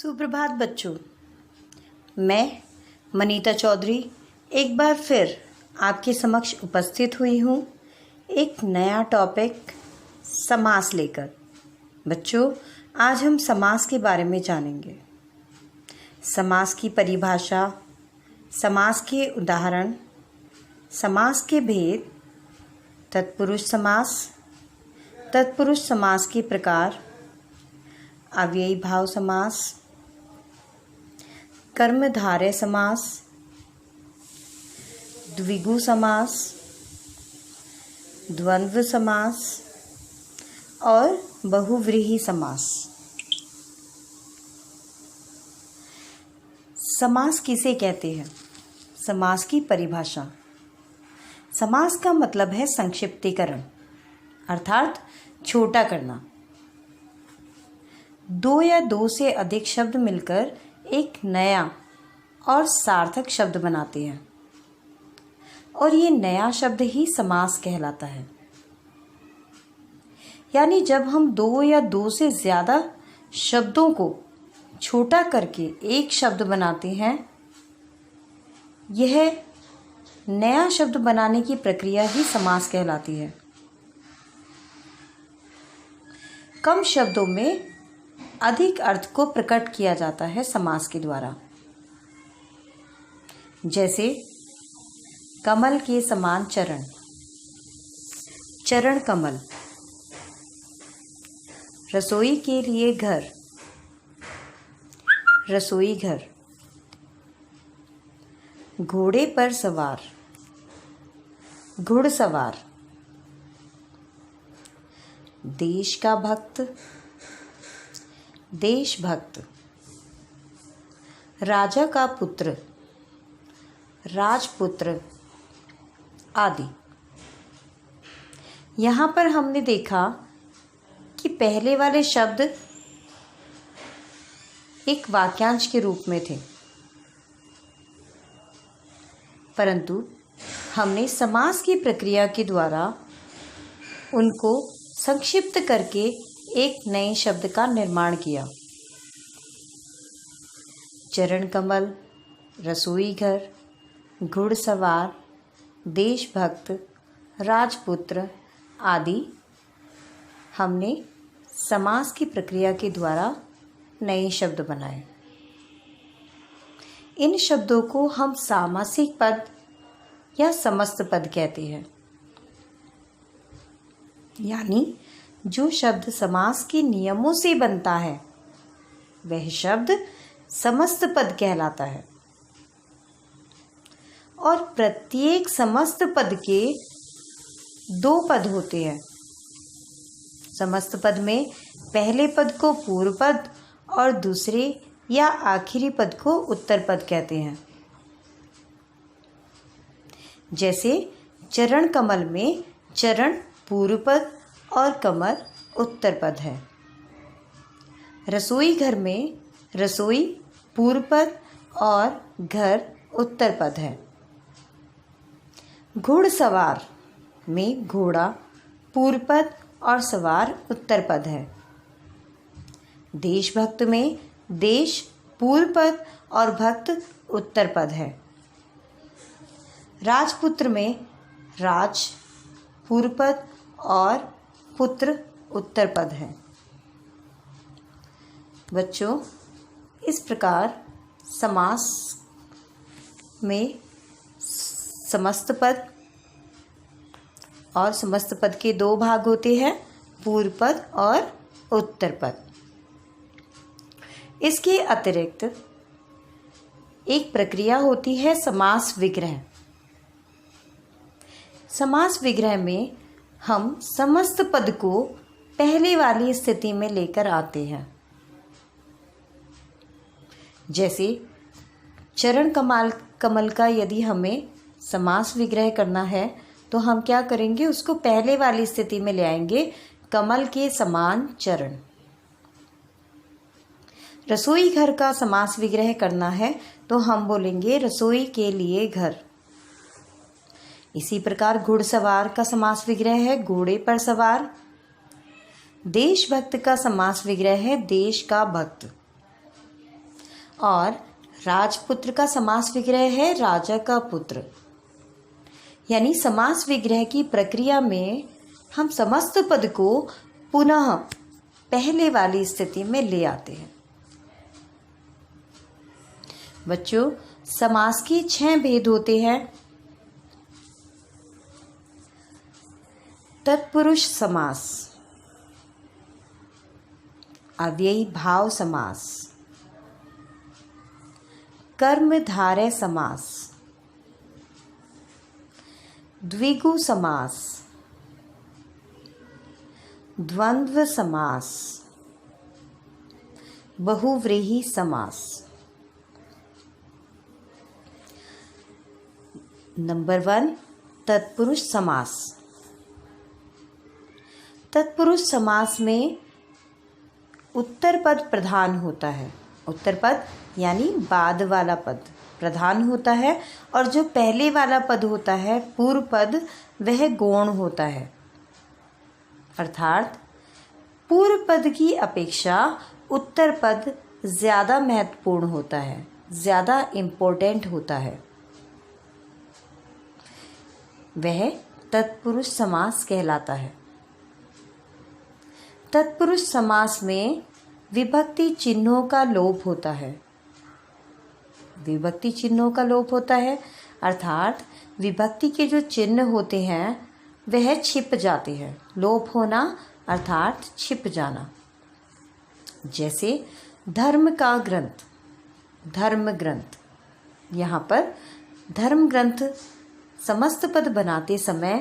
सुप्रभात बच्चों। मैं मनीता चौधरी एक बार फिर आपके समक्ष उपस्थित हुई हूँ एक नया टॉपिक समास लेकर। बच्चों, आज हम समास के बारे में जानेंगे। समास की परिभाषा, समास के उदाहरण, समास के भेद, तत्पुरुष समास के प्रकार, अव्ययी भाव समास, कर्मधारय समास, द्विगु समास, द्वंद्व समास और बहुव्रीहि समास। समास किसे कहते हैं? समास की परिभाषा। समास का मतलब है संक्षिप्तीकरण, अर्थात छोटा करना। दो या दो से अधिक शब्द मिलकर एक नया और सार्थक शब्द बनाते हैं और ये नया शब्द ही समास कहलाता है। यानी जब हम दो या दो से ज़्यादा शब्दों को छोटा करके एक शब्द बनाते हैं, यह नया शब्द बनाने की प्रक्रिया ही समास कहलाती है। कम शब्दों में अधिक अर्थ को प्रकट किया जाता है समास के द्वारा। जैसे कमल के समान चरण, चरण कमल। रसोई के लिए घर, रसोई घर। घोड़े पर सवार, घुड़सवार। देश का भक्त, देशभक्त। राजा का पुत्र, राजपुत्र आदि। यहाँ पर हमने देखा कि पहले वाले शब्द एक वाक्यांश के रूप में थे, परंतु हमने समास की प्रक्रिया के द्वारा उनको संक्षिप्त करके एक नए शब्द का निर्माण किया। चरण कमल, रसोई घर, घुड़सवार, देशभक्त, राजपुत्र आदि हमने समास की प्रक्रिया के द्वारा नए शब्द बनाए। इन शब्दों को हम सामासिक पद या समस्त पद कहते हैं। यानी जो शब्द समास के नियमों से बनता है वह शब्द समस्त पद कहलाता है और प्रत्येक समस्त पद के दो पद होते हैं। समस्त पद में पहले पद को पूर्व पद और दूसरे या आखिरी पद को उत्तर पद कहते हैं। जैसे चरण कमल में चरण पूर्व पद और कमल उत्तर पद है। रसोई घर में रसोई पूर्व पद और घर उत्तर पद है। घुड़सवार में घोड़ा पूर्व पद और सवार उत्तर पद है। देशभक्त में देश पूर्व पद और भक्त उत्तर पद है। राजपुत्र में राज पूर्व पद और पुत्र उत्तर पद है। बच्चों, इस प्रकार समास में समस्त पद और समस्त पद के दो भाग होते हैं, पूर्व पद और उत्तर पद। इसके अतिरिक्त एक प्रक्रिया होती है समास विग्रह। समास विग्रह में हम समस्त पद को पहले वाली स्थिति में लेकर आते हैं। जैसे चरण कमल का यदि हमें समास विग्रह करना है तो हम क्या करेंगे, उसको पहले वाली स्थिति में ले आएंगे, कमल के समान चरण। रसोई घर का समास विग्रह करना है तो हम बोलेंगे रसोई के लिए घर। इसी प्रकार घुड़सवार का समास विग्रह है घोड़े पर सवार। देशभक्त का समास विग्रह है देश का भक्त। और राजपुत्र का समास विग्रह है राजा का पुत्र। यानी समास विग्रह की प्रक्रिया में हम समस्त पद को पुनः पहले वाली स्थिति में ले आते हैं। बच्चों, समास के 6 भेद होते हैं। तत्पुरुष समास, अव्ययी भाव समास, कर्मधारय समास, द्विगु समास, द्वंद्व समास, बहुव्रीहि समास। नंबर 1, तत्पुरुष समास। तत्पुरुष समास में उत्तर पद प्रधान होता है। उत्तर पद यानी बाद वाला पद प्रधान होता है और जो पहले वाला पद होता है पूर्व पद वह गौण होता है। अर्थात पूर्व पद की अपेक्षा उत्तर पद ज़्यादा महत्वपूर्ण होता है, ज़्यादा इम्पोर्टेंट होता है। वह तत्पुरुष समास कहलाता है। तत्पुरुष समास में विभक्ति चिन्हों का लोप होता है। विभक्ति चिन्हों का लोप होता है अर्थात विभक्ति के जो चिन्ह होते हैं वह छिप जाते हैं। लोप होना अर्थात छिप जाना। जैसे धर्म का ग्रंथ, धर्म ग्रंथ। यहाँ पर धर्म ग्रंथ समस्त पद बनाते समय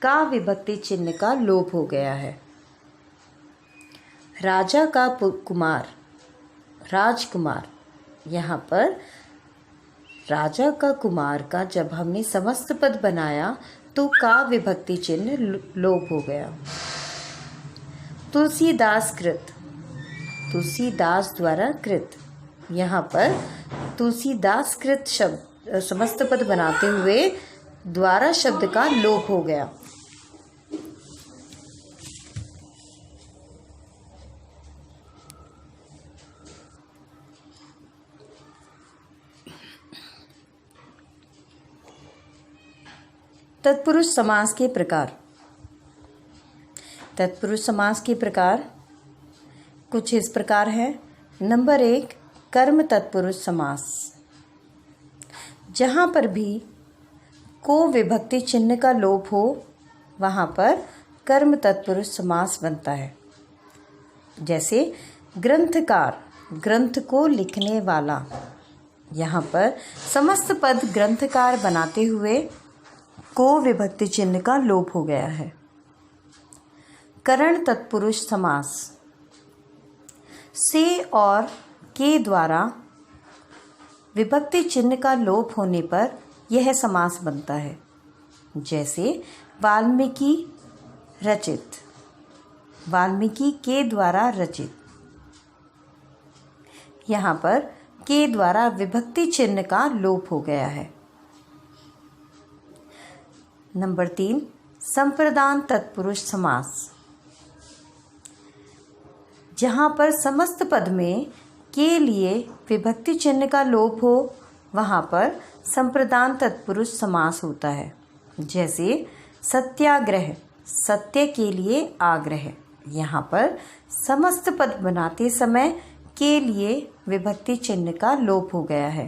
का विभक्ति चिन्ह का लोप हो गया है। राजा का कुमार, राजकुमार। यहाँ पर राजा का कुमार का जब हमने समस्त पद बनाया तो का विभक्ति चिन्ह लोप हो गया। तुलसीदास कृत, तुलसीदास द्वारा कृत। यहाँ पर तुलसीदास कृत शब्द समस्त पद बनाते हुए द्वारा शब्द का लोप हो गया। तत्पुरुष समास के प्रकार। तत्पुरुष समास के प्रकार कुछ इस प्रकार है। नंबर 1, कर्म तत्पुरुष समास। जहाँ पर भी को विभक्ति चिन्ह का लोप हो वहाँ पर कर्म तत्पुरुष समास बनता है। जैसे ग्रंथकार, ग्रंथ को लिखने वाला। यहाँ पर समस्त पद ग्रंथकार बनाते हुए को विभक्ति चिन्ह का लोप हो गया है। करण तत्पुरुष समास। से और के द्वारा विभक्ति चिन्ह का लोप होने पर यह समास बनता है। जैसे वाल्मीकि रचित, वाल्मीकि के द्वारा रचित। यहाँ पर के द्वारा विभक्ति चिन्ह का लोप हो गया है। नंबर 3, संप्रदान तत्पुरुष समास। जहाँ पर समस्त पद में के लिए विभक्ति चिन्ह का लोप हो वहाँ पर संप्रदान तत्पुरुष समास होता है। जैसे सत्याग्रह, सत्य के लिए आग्रह। यहाँ पर समस्त पद बनाते समय के लिए विभक्ति चिन्ह का लोप हो गया है।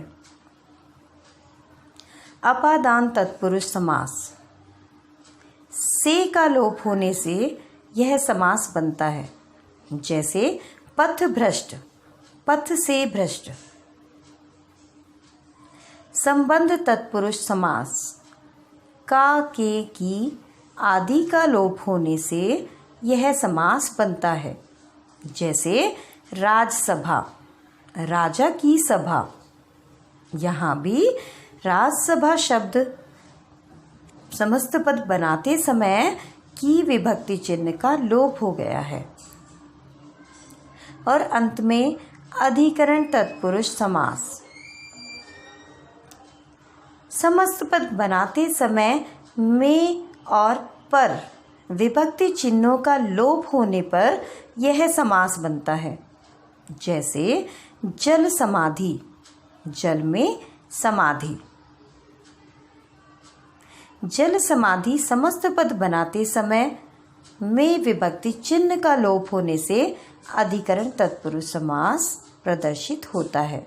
अपादान तत्पुरुष समास। से का लोप होने से यह समास बनता है। जैसे पथ भ्रष्ट, पथ से भ्रष्ट। संबंध तत्पुरुष समास। का, के, की आदि का लोप होने से यह समास बनता है। जैसे राजसभा, राजा की सभा। यहाँ भी राजसभा शब्द समस्त पद बनाते समय की विभक्ति चिन्ह का लोप हो गया है। और अंत में अधिकरण तत्पुरुष समास। समस्त पद बनाते समय में और पर विभक्ति चिन्हों का लोप होने पर यह समास बनता है। जैसे जल समाधि, जल में समाधि। जल समाधि समस्त पद बनाते समय में विभक्ति चिन्ह का लोप होने से अधिकरण तत्पुरुष समास प्रदर्शित होता है।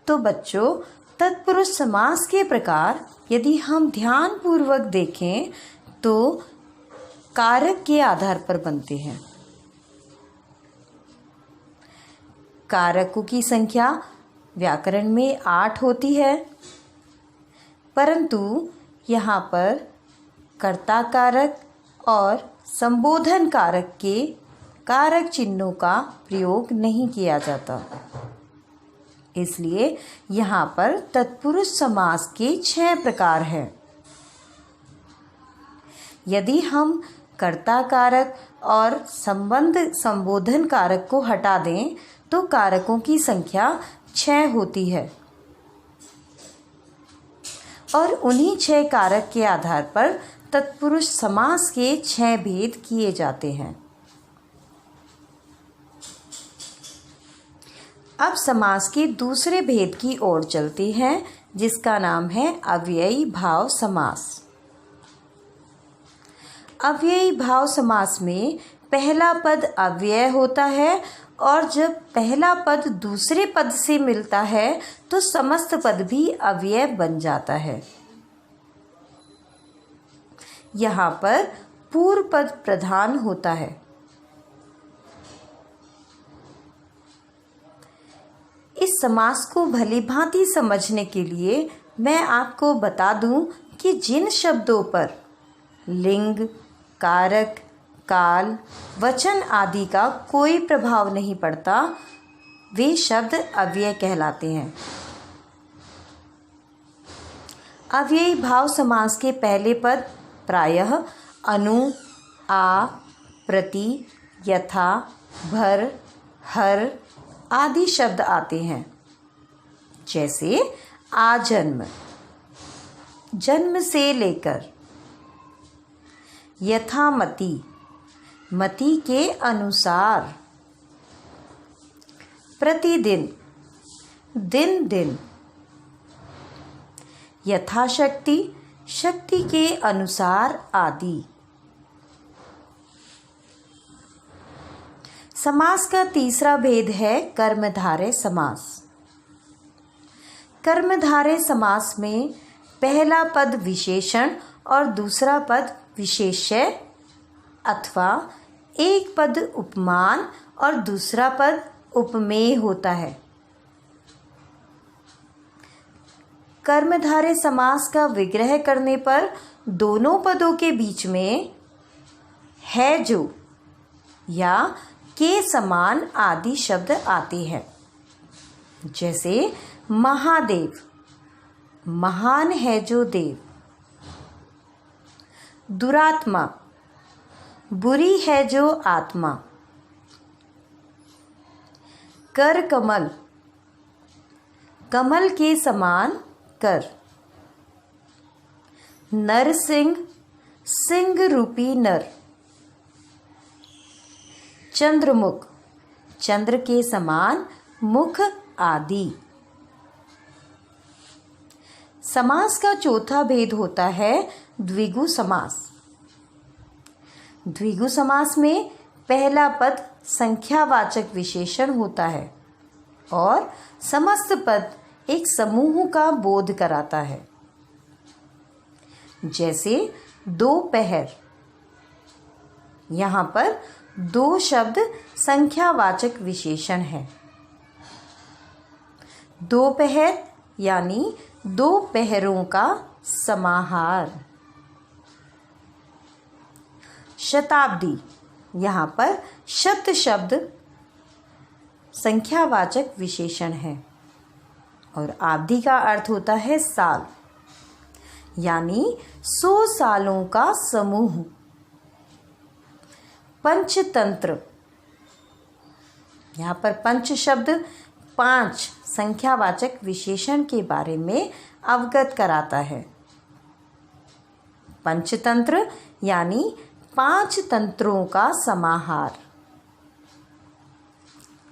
तो बच्चों, तत्पुरुष समास के प्रकार यदि हम ध्यान पूर्वक देखें तो कारक के आधार पर बनते हैं। कारकों की संख्या व्याकरण में 8 होती है, परंतु यहाँ पर कर्ता कारक और संबोधन कारक के कारक चिन्हों का प्रयोग नहीं किया जाता। इसलिए यहाँ पर तत्पुरुष समास के 6 प्रकार हैं। यदि हम कर्ता कारक और संबोधन कारक को हटा दें तो कारकों की संख्या 6 होती है और उन्हीं 6 कारक के आधार पर तत्पुरुष समास के 6 भेद किए जाते हैं। अब समास के दूसरे भेद की ओर चलते हैं, जिसका नाम है अव्ययी भाव समास। अव्ययी भाव समास में पहला पद अव्यय होता है और जब पहला पद दूसरे पद से मिलता है तो समस्त पद भी अव्यय बन जाता है। यहाँ पर पूर्व पद प्रधान होता है। इस समास को भलीभांति समझने के लिए मैं आपको बता दूं कि जिन शब्दों पर लिंग, कारक, काल, वचन आदि का कोई प्रभाव नहीं पड़ता वे शब्द अव्यय कहलाते हैं। अव्ययी भाव समास के पहले पद प्रायः अनु, आ, प्रति, यथा, भर, हर आदि शब्द आते हैं। जैसे आजन्म, जन्म से लेकर, यथामति, मति के अनुसार, प्रतिदिन, दिन दिन, यथाशक्ति, शक्ति के अनुसार आदि। समास का तीसरा भेद है कर्मधारय समास। कर्मधारय समास में पहला पद विशेषण और दूसरा पद विशेष्य अथवा एक पद उपमान और दूसरा पद उपमेय होता है। कर्मधारय समास का विग्रह करने पर दोनों पदों के बीच में है जो या के समान आदि शब्द आते हैं। जैसे महादेव, महान है जो देव। दुरात्मा, बुरी है जो आत्मा। कर कमल, कमल के समान कर। नर सिंह, सिंह रूपी नर। चंद्रमुख, चंद्र के समान मुख आदि। समास का चौथा भेद होता है द्विगु समास। द्विगु समास में पहला पद संख्यावाचक विशेषण होता है और समस्त पद एक समूह का बोध कराता है। जैसे दोपहर, यहाँ पर 2 शब्द संख्यावाचक विशेषण है। दोपहर यानी 2 पहरों का समाहार। शताब्दी, यहाँ पर शत शब्द संख्यावाचक विशेषण है और आब्दी का अर्थ होता है साल, यानी 100 सालों का समूह। पंचतंत्र, यहाँ पर पंच शब्द 5 संख्यावाचक विशेषण के बारे में अवगत कराता है। पंचतंत्र यानी 5 तंत्रों का समाहार।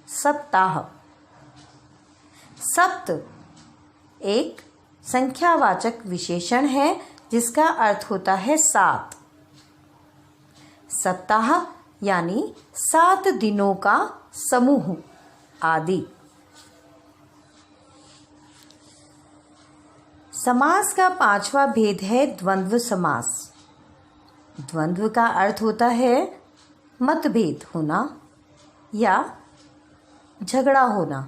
सप्ताह, सप्त एक संख्यावाचक विशेषण है जिसका अर्थ होता है 7। सप्ताह यानी 7 दिनों का समूह आदि। समास का 5वां भेद है द्वंद्व समास। द्वंद्व का अर्थ होता है मतभेद होना या झगड़ा होना।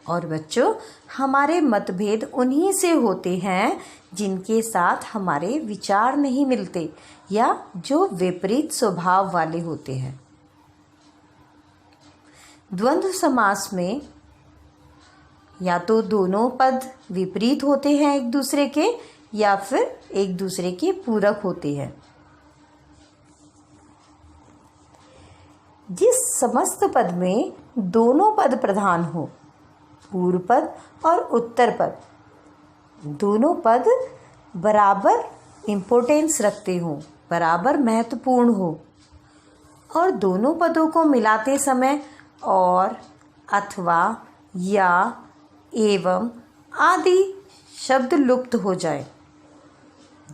और बच्चों, हमारे मतभेद उन्हीं से होते हैं जिनके साथ हमारे विचार नहीं मिलते या जो विपरीत स्वभाव वाले होते हैं। द्वंद्व समास में या तो दोनों पद विपरीत होते हैं एक दूसरे के या फिर एक दूसरे के पूरक होते हैं। जिस समस्त पद में दोनों पद प्रधान हो, पूर्व पद और उत्तर पद, दोनों पद बराबर इम्पोर्टेंस रखते हो, बराबर महत्वपूर्ण हो और दोनों पदों को मिलाते समय और, अथवा, या, एवं आदि शब्द लुप्त हो जाए,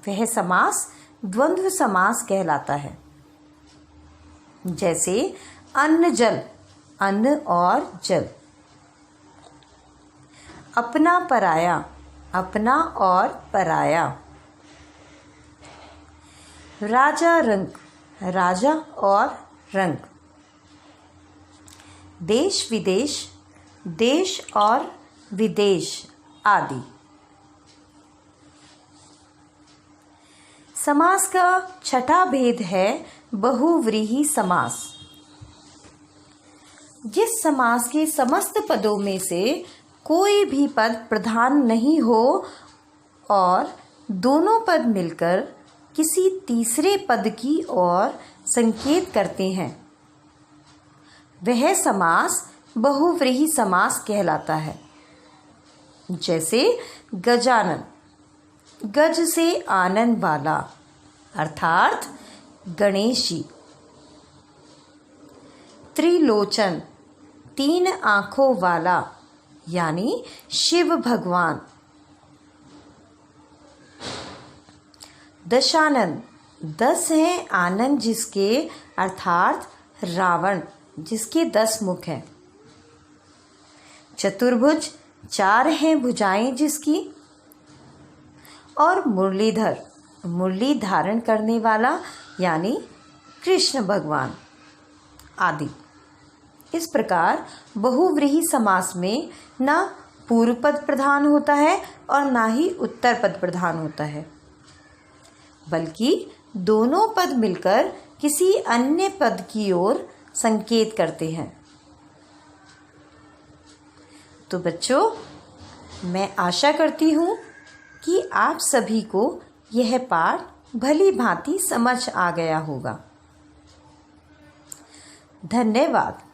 वह समास द्वंद्व समास कहलाता है। जैसे अन्न जल, अन्न और जल। अपना पराया, अपना और पराया। राजा रंग, राजा और रंग। देश विदेश, देश और विदेश आदि। समास का 6ठा भेद है बहुव्रीहि समास। जिस समास के समस्त पदों में से कोई भी पद प्रधान नहीं हो और दोनों पद मिलकर किसी तीसरे पद की ओर संकेत करते हैं, वह समास बहुव्रीहि समास कहलाता है। जैसे गजानन, गज से आनंद वाला अर्थात गणेशी। त्रिलोचन, 3 आँखों वाला यानी शिव भगवान। दशानन, 10 हैं आनंद जिसके अर्थात रावण जिसके 10 मुख हैं। चतुर्भुज, 4 हैं भुजाएं जिसकी। और मुरलीधर, मुरली धारण करने वाला यानी कृष्ण भगवान आदि। इस प्रकार बहुव्रीहि समास में न पूर्व पद प्रधान होता है और ना ही उत्तर पद प्रधान होता है, बल्कि दोनों पद मिलकर किसी अन्य पद की ओर संकेत करते हैं। तो बच्चों, मैं आशा करती हूँ कि आप सभी को यह पाठ भली भांति समझ आ गया होगा। धन्यवाद।